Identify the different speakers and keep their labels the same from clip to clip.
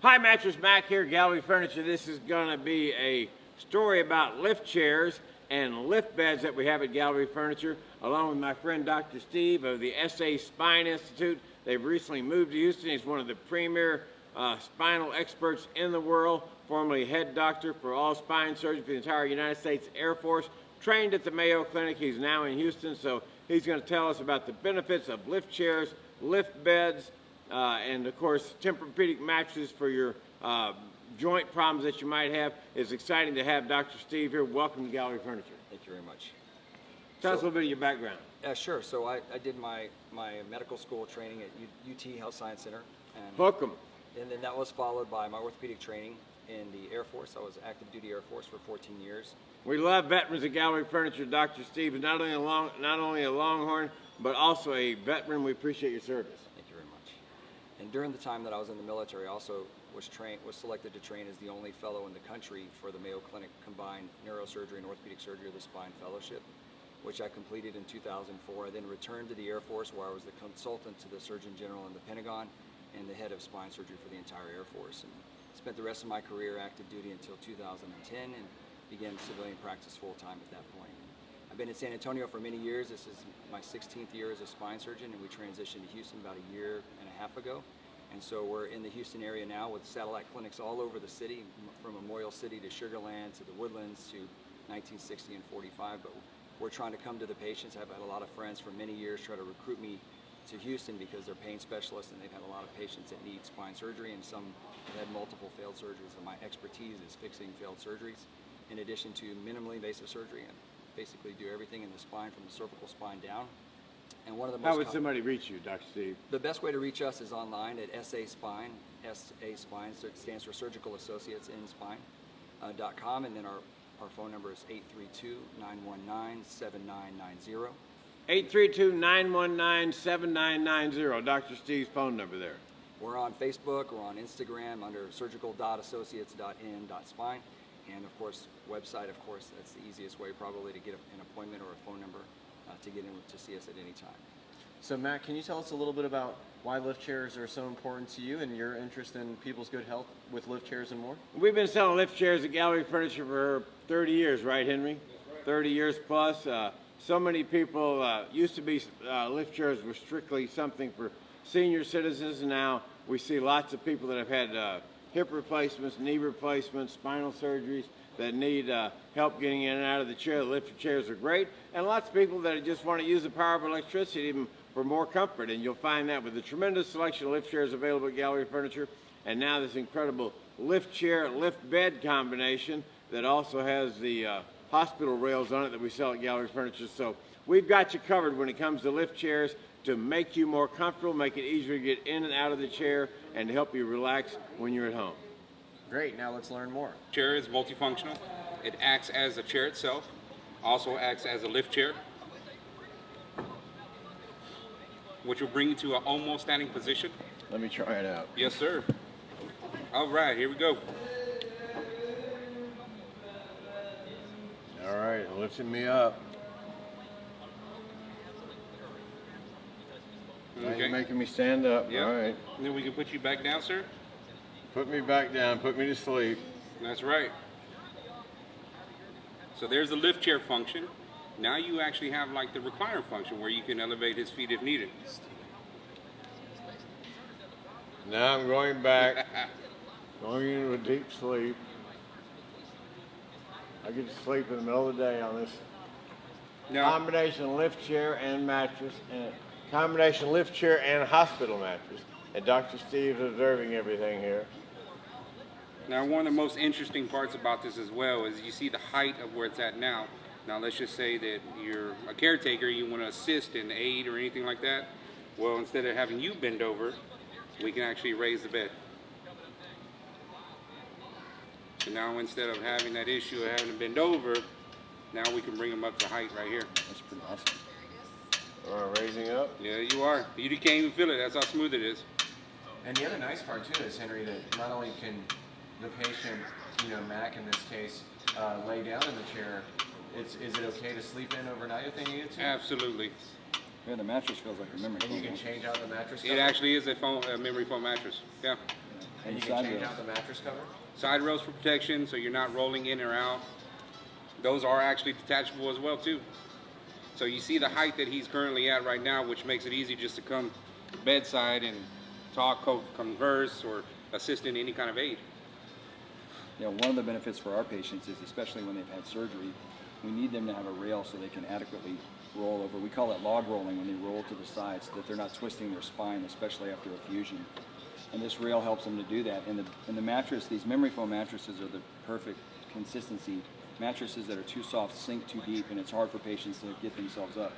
Speaker 1: Hi, Mattress Mack here, Gallery Furniture. This is going to be a story about lift chairs and lift beds that we have at Gallery Furniture, along with my friend Dr. Steve of the SA Spine Institute. They've recently moved to Houston. He's one of the premier spinal experts in the world, formerly head doctor for all spine surgery for the entire United States Air Force, trained at the Mayo Clinic. He's now in Houston, so he's going to tell us about the benefits of lift chairs, lift beds, and of course Tempur-Pedic mattresses for your joint problems that you might have. It's exciting to have Dr. Steve here. Welcome to Gallery Furniture.
Speaker 2: Thank you very much.
Speaker 1: Tell us a little bit of your background.
Speaker 2: Sure. So I did my medical school training at UT Health Science Center. And,
Speaker 1: Hook 'em.
Speaker 2: And then that was followed by my orthopedic training in the Air Force. I was active duty Air Force for 14 years.
Speaker 1: We love veterans at Gallery Furniture. Dr. Steve is not only a Longhorn, but also a veteran. We appreciate your service.
Speaker 2: Thank you very much. And during the time that I was in the military, I also was selected to train as the only fellow in the country for the Mayo Clinic Combined Neurosurgery and Orthopedic Surgery of the Spine Fellowship, which I completed in 2004. I then returned to the Air Force, where I was the consultant to the Surgeon General in the Pentagon and the head of spine surgery for the entire Air Force. And spent the rest of my career active duty until 2010 and began civilian practice full-time at that point. I've been in San Antonio for many years. This is my 16th year as a spine surgeon, and we transitioned to Houston about a year and a half ago. And so we're in the Houston area now with satellite clinics all over the city, from Memorial City to Sugar Land to the Woodlands to 1960 and 45. But we're trying to come to the patients. I've had a lot of friends for many years try to recruit me to Houston because they're pain specialists and they've had a lot of patients that need spine surgery, and some have had multiple failed surgeries. And my expertise is fixing failed surgeries in addition to minimally invasive surgery, and basically do everything in the spine from the cervical spine down. And one of the most
Speaker 1: How would somebody reach you, Dr. Steve?
Speaker 2: The best way to reach us is online at SA Spine. SA Spine stands for Surgical Associates in Spine.com, and then our phone number is 832-919-7990.
Speaker 1: 832-919-7990. Dr. Steve's phone number there.
Speaker 2: We're on Facebook, we're on Instagram under surgical.associates.in.spine, and of course, website, of course, that's the easiest way probably to get an appointment or a phone number to get in to see us at any time.
Speaker 3: So Matt, can you tell us a little bit about why lift chairs are so important to you and your interest in people's good health with lift chairs and more?
Speaker 1: We've been selling lift chairs at Gallery Furniture for 30 years, right, Henry?
Speaker 2: That's right.
Speaker 1: 30 years plus. So many people used to be lift chairs were strictly something for senior citizens, and now we see lots of people that have had hip replacements, knee replacements, spinal surgeries that need help getting in and out of the chair. The lift chairs are great, and lots of people that just want to use the power of electricity even for more comfort, and you'll find that with the tremendous selection of lift chairs available at Gallery Furniture, and now this incredible lift chair, lift bed combination that also has the hospital rails on it that we sell at Gallery Furniture. So we've got you covered when it comes to lift chairs to make you more comfortable, make it easier to get in and out of the chair, and to help you relax when you're at home.
Speaker 3: Great, now let's learn more.
Speaker 4: Chair is multifunctional. It acts as a chair itself, also acts as a lift chair, which will bring you to an almost standing position.
Speaker 1: Let me try it out.
Speaker 4: Yes, sir. All right, here we go.
Speaker 1: All right, lifting me up. Now
Speaker 4: Okay.
Speaker 1: you're making me stand up.
Speaker 4: Yep.
Speaker 1: All right.
Speaker 4: And then we can put you back down, sir.
Speaker 1: Put me back down, put me to sleep.
Speaker 4: That's right. So there's the lift chair function. Now you actually have like the recliner function where you can elevate his feet if needed.
Speaker 1: Now I'm going back, going into a deep sleep. I get to sleep in the middle of the day on this
Speaker 4: Now,
Speaker 1: combination lift chair and mattress, and combination lift chair and hospital mattress. And Dr. Steve's observing everything here.
Speaker 4: now one of the most interesting parts about this as well is you see the height of where it's at now. Now let's just say that you're a caretaker, you want to assist and aid or anything like that. Well, instead of having you bend over, we can actually raise the bed. So now instead of having that issue of having to bend over, now we can bring them up to height right here.
Speaker 3: That's pretty awesome.
Speaker 1: Raising up.
Speaker 4: Yeah, you are. You can't even feel it. That's how smooth it is.
Speaker 3: And the other nice part too is, Henry, that not only can the patient, Mac in this case, lay down in the chair, is it okay to sleep in overnight if they need to?
Speaker 4: Absolutely.
Speaker 2: Yeah, the mattress feels like a memory
Speaker 3: And you can change out the mattress
Speaker 4: It
Speaker 3: cover?
Speaker 4: actually is a memory foam mattress. Yeah.
Speaker 3: And you
Speaker 5: the
Speaker 3: can
Speaker 5: side
Speaker 3: change
Speaker 5: rails.
Speaker 3: out the mattress cover?
Speaker 4: Side rails for protection, so you're not rolling in or out. Those are actually detachable as well too. So you see the height that he's currently at right now, which makes it easy just to come bedside and talk, converse, or assist in any kind of aid.
Speaker 5: You know, one of the benefits for our patients is, especially when they've had surgery, we need them to have a rail so they can adequately roll over. We call it log rolling when they roll to the side so that they're not twisting their spine, especially after a fusion. And this rail helps them to do that. And the mattress, these memory foam mattresses are the perfect consistency. Mattresses that are too soft sink too deep, and it's hard for patients to get themselves up.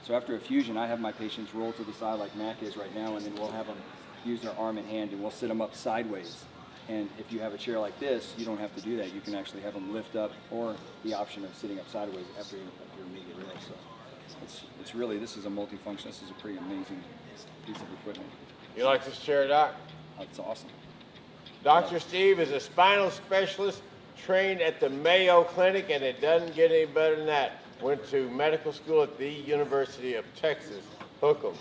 Speaker 5: So after a fusion, I have my patients roll to the side like Mack is right now, and then we'll have them use their arm and hand, and we'll sit them up sideways. And if you have a chair like this, you don't have to do that. You can actually have them lift up, or the option of sitting up sideways after your immediate rail. So it's really, this is a multifunction. This is a pretty amazing piece of equipment.
Speaker 1: You like this chair, Doc?
Speaker 5: It's awesome.
Speaker 1: Dr. Steve is a spinal specialist trained at the Mayo Clinic, and it doesn't get any better than that. Went to medical school at the University of Texas. Hook 'em.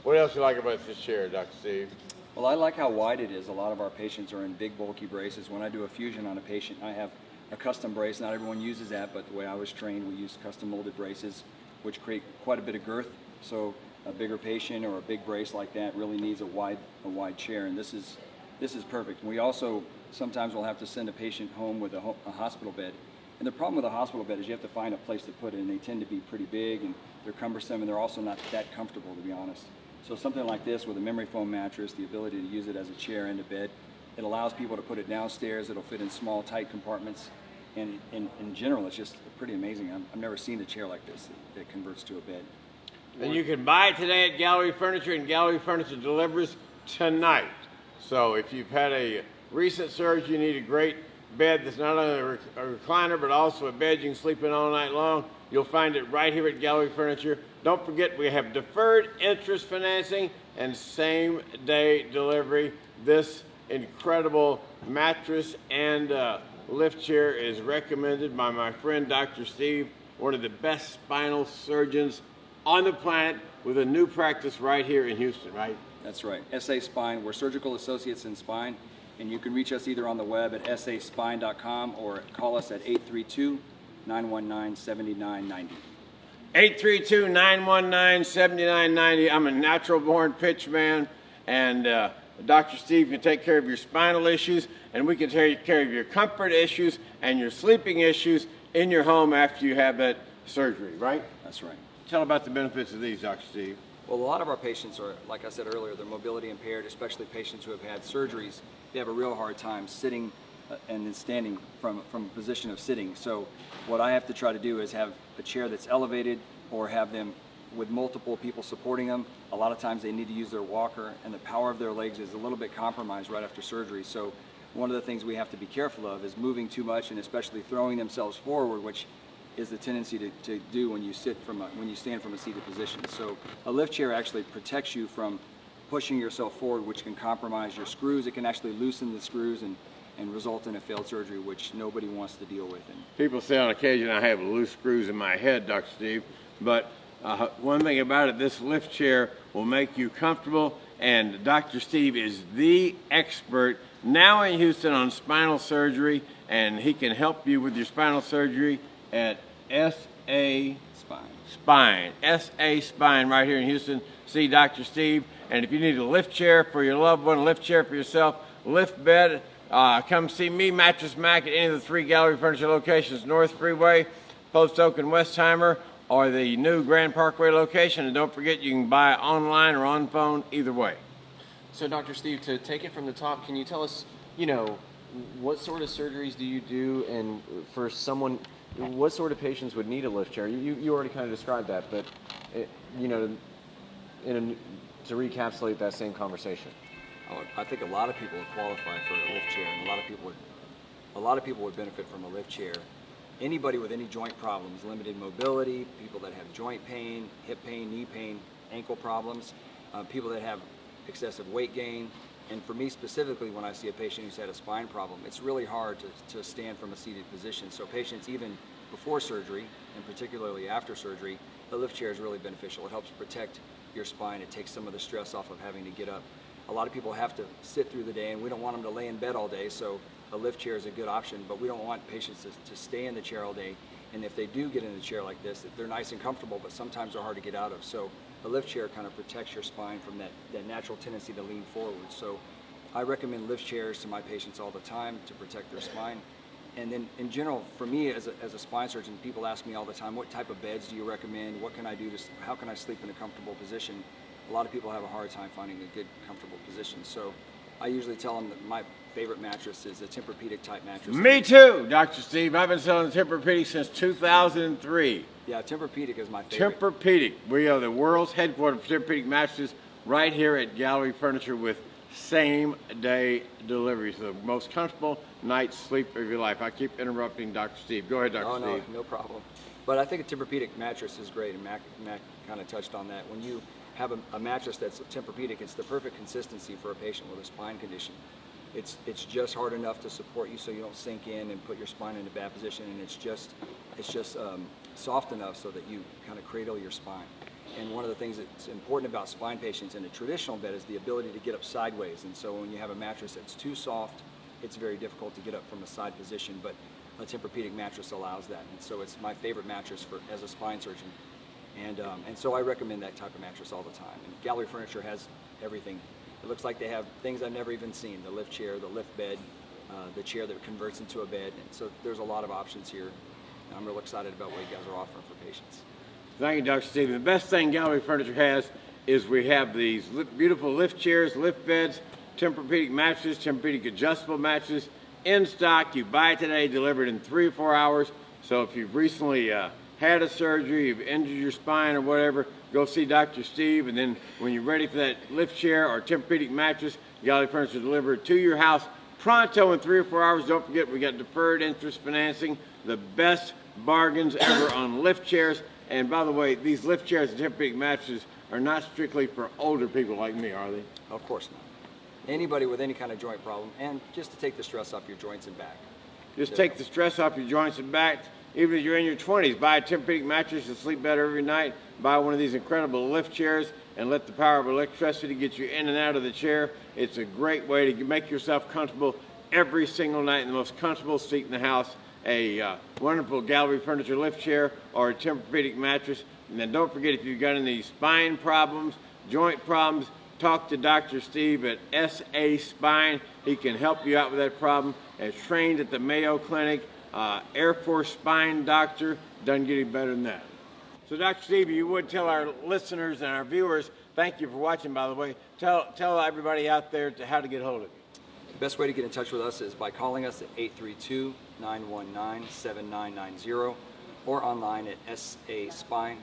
Speaker 1: What else you like about this chair, Dr. Steve?
Speaker 5: Well, I like how wide it is. A lot of our patients are in big, bulky braces. When I do a fusion on a patient, I have a custom brace. Not everyone uses that, but the way I was trained, we use custom molded braces, which create quite a bit of girth. So a bigger patient or a big brace like that really needs a wide chair, and this is perfect. We also sometimes will have to send a patient home with a hospital bed. And the problem with a hospital bed is you have to find a place to put it, and they tend to be pretty big, and they're cumbersome, and they're also not that comfortable, to be honest. So something like this with a memory foam mattress, the ability to use it as a chair and a bed, it allows people to put it downstairs. It'll fit in small, tight compartments. And in general, it's just pretty amazing. I've never seen a chair like this that converts to a bed.
Speaker 1: And you can buy it today at Gallery Furniture, and Gallery Furniture delivers tonight. So if you've had a recent surgery, you need a great bed that's not only a recliner, but also a bed you can sleep in all night long, you'll find it right here at Gallery Furniture. Don't forget, we have deferred interest financing and same-day delivery. This incredible mattress and lift chair is recommended by my friend Dr. Steve, one of the best spinal surgeons on the planet, with a new practice right here in Houston, right?
Speaker 5: That's right. SA Spine. We're surgical associates in spine, and you can reach us either on the web at saspine.com or call us at 832-919-7990.
Speaker 1: 832-919-7990. I'm a natural-born pitch man, and Dr. Steve can take care of your spinal issues, and we can take care of your comfort issues and your sleeping issues in your home after you have that surgery, right?
Speaker 5: That's right.
Speaker 1: Tell about the benefits of these, Dr. Steve.
Speaker 2: Well, a lot of our patients are, like I said earlier, they're mobility impaired, especially patients who have had surgeries. They have a real hard time sitting and then standing from a position of sitting. So what I have to try to do is have a chair that's elevated, or have them with multiple people supporting them. A lot of times they need to use their walker, and the power of their legs is a little bit compromised right after surgery. So one of the things we have to be careful of is moving too much, and especially throwing themselves forward, which is the tendency to do when you stand from a seated position. So a lift chair actually protects you from pushing yourself forward, which can compromise your screws. It can actually loosen the screws and result in a failed surgery, which nobody wants to deal with. And
Speaker 1: People say on occasion I have loose screws in my head, Dr. Steve, but one thing about it, this lift chair will make you comfortable, and Dr. Steve is the expert now in Houston on spinal surgery, and he can help you with your spinal surgery at SA Spine. SA Spine right here in Houston. See Dr. Steve. And if you need a lift chair for your loved one, a lift chair for yourself, lift bed, come see me, Mattress Mack, at any of the 3 Gallery Furniture locations, North Freeway, Post Oak, and Westheimer, or the new Grand Parkway location. And don't forget, you can buy it online or on phone, either way.
Speaker 3: So, Dr. Steve, to take it from the top, can you tell us, what sort of surgeries do you do, and for someone, what sort of patients would need a lift chair? You already kind of described that, but, to recapitulate that same conversation.
Speaker 2: I think a lot of people would qualify for a lift chair, and a lot of people would benefit from a lift chair. Anybody with any joint problems, limited mobility, people that have joint pain, hip pain, knee pain, ankle problems, people that have excessive weight gain. And for me specifically, when I see a patient who's had a spine problem, it's really hard to stand from a seated position. So patients, even before surgery, and particularly after surgery, the lift chair is really beneficial. It helps protect your spine. It takes some of the stress off of having to get up. a lot of people have to sit through the day, and we don't want them to lay in bed all day, so a lift chair is a good option, but we don't want patients to stay in the chair all day. And if they do get in a chair like this, they're nice and comfortable, but sometimes they're hard to get out of. So a lift chair kind of protects your spine from that natural tendency to lean forward. So I recommend lift chairs to my patients all the time to protect their spine. And then in general, for me as a spine surgeon, people ask me all the time, what type of beds do you recommend? What can I do how can I sleep in a comfortable position? A lot of people have a hard time finding a good, comfortable position. So I usually tell them that my favorite mattress is a Tempur-Pedic type mattress.
Speaker 1: Me too, Dr. Steve. I've been selling Tempur-Pedic since 2003.
Speaker 2: Yeah, Tempur-Pedic is my favorite.
Speaker 1: Tempur-Pedic. We are the world's headquarters for Tempur-Pedic mattresses right here at Gallery Furniture with same-day delivery. So the most comfortable night's sleep of your life. I keep interrupting Dr. Steve. Go ahead, Dr. Steve.
Speaker 2: No problem. But I think a Tempur-Pedic mattress is great, and Mac kind of touched on that. When you have a mattress that's a Tempur-Pedic, it's the perfect consistency for a patient with a spine condition. It's just hard enough to support you so you don't sink in and put your spine in a bad position, and it's just soft enough so that you kind of cradle your spine. And one of the things that's important about spine patients in a traditional bed is the ability to get up sideways. And so when you have a mattress that's too soft, it's very difficult to get up from a side position, but a Tempur-Pedic mattress allows that. And so it's my favorite mattress as a spine surgeon. And so I recommend that type of mattress all the time. And Gallery Furniture has everything. It looks like they have things I've never even seen: the lift chair, the lift bed, the chair that converts into a bed. And so there's a lot of options here. And I'm real excited about what you guys are offering for patients.
Speaker 1: Thank you, Dr. Steve. The best thing Gallery Furniture has is we have these beautiful lift chairs, lift beds, Tempur-Pedic mattresses, Tempur-Pedic adjustable mattresses in stock. You buy it today, delivered in 3 or 4 hours. So if you've recently had a surgery, you've injured your spine or whatever, go see Dr. Steve. And then when you're ready for that lift chair or Tempur-Pedic mattress, Gallery Furniture delivered to your house pronto in 3 or 4 hours. Don't forget, we got deferred interest financing, the best bargains ever on lift chairs. And by the way, these lift chairs and Tempur-Pedic mattresses are not strictly for older people like me, are they?
Speaker 2: Of course not. Anybody with any kind of joint problem, and just to take the stress off your joints and back.
Speaker 1: Just take the stress off your joints and back. Even if you're in your 20s, buy a Tempur-Pedic mattress and sleep better every night. Buy one of these incredible lift chairs and let the power of electricity get you in and out of the chair. It's a great way to make yourself comfortable every single night in the most comfortable seat in the house. A wonderful Gallery Furniture lift chair or a Tempur-Pedic mattress. And then don't forget, if you've got any spine problems, joint problems, talk to Dr. Steve at SA Spine. He can help you out with that problem. As trained at the Mayo Clinic, Air Force spine doctor, doesn't get any better than that. So Dr. Steve, you would tell our listeners and our viewers, thank you for watching, by the way, tell everybody out there how to get hold of you.
Speaker 2: The best way to get in touch with us is by calling us at 832-919-7990 or online at saspine.com.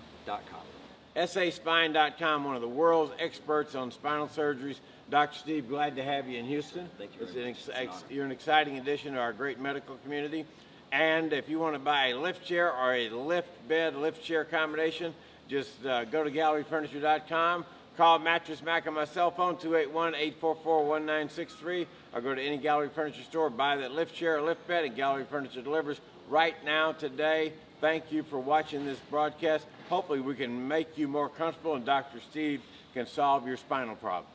Speaker 1: saspine.com, one of the world's experts on spinal surgeries. Dr. Steve, glad to have you in Houston.
Speaker 2: Thank you very much.
Speaker 1: You're an exciting addition to our great medical community. And if you want to buy a lift chair or a lift bed, lift chair combination, just go to galleryfurniture.com. Call Mattress Mack on my cell phone, 281-844-1963, or go to any Gallery Furniture store, buy that lift chair or lift bed, and Gallery Furniture delivers right now, today. Thank you for watching this broadcast. Hopefully we can make you more comfortable and Dr. Steve can solve your spinal problem.